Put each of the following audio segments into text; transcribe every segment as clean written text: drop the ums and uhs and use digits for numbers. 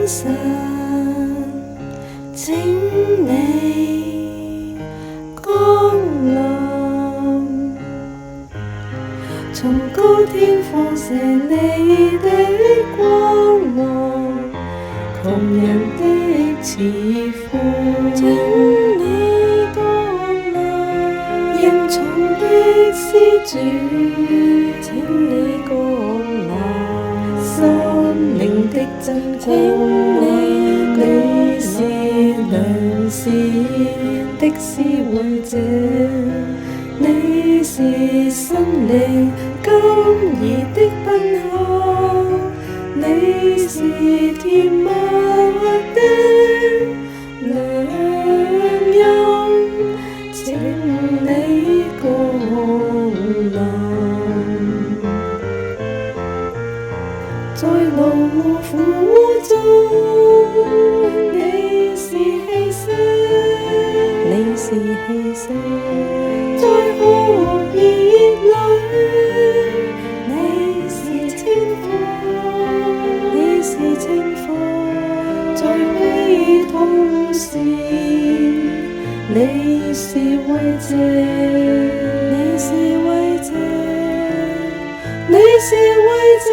神，請你降臨，從高天放射你的光芒，窮人的慈父，請你降臨，恩寵的施主，請你降臨，心靈的真光，你是良善的施惠者，你是生理甘飴的賓客，你是甜蜜的良音，請你降臨，在勞苦中你是氣息，你是氣息，在酷熱裏你是清風，你是清風，在悲痛時你是慰藉，你是慰藉，你是慰藉。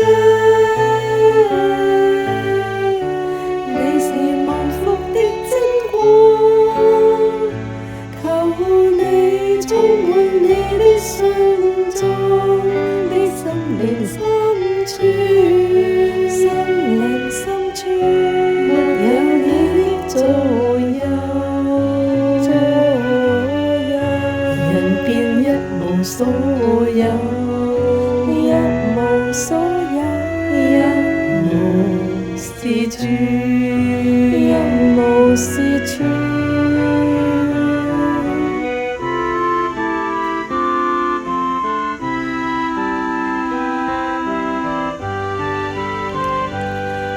你是萬福的真光，求你充滿你的心中的心靈深處，心靈深處沒有你的左右，人便一無所有，一無所有，一無是處，一無是處。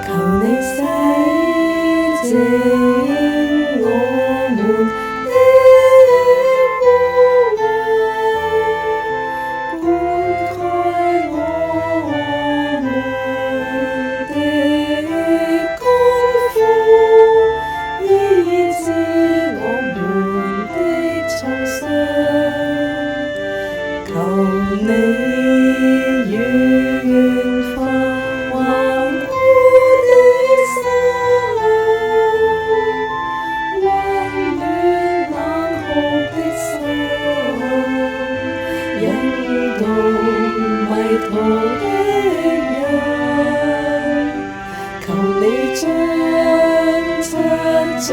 求你洗淨我們的污穢，灌溉我們的乾枯，醫治我們的創傷。求你軟化頑固的心，溫暖冷酷的心，引導迷途的人。求你將七種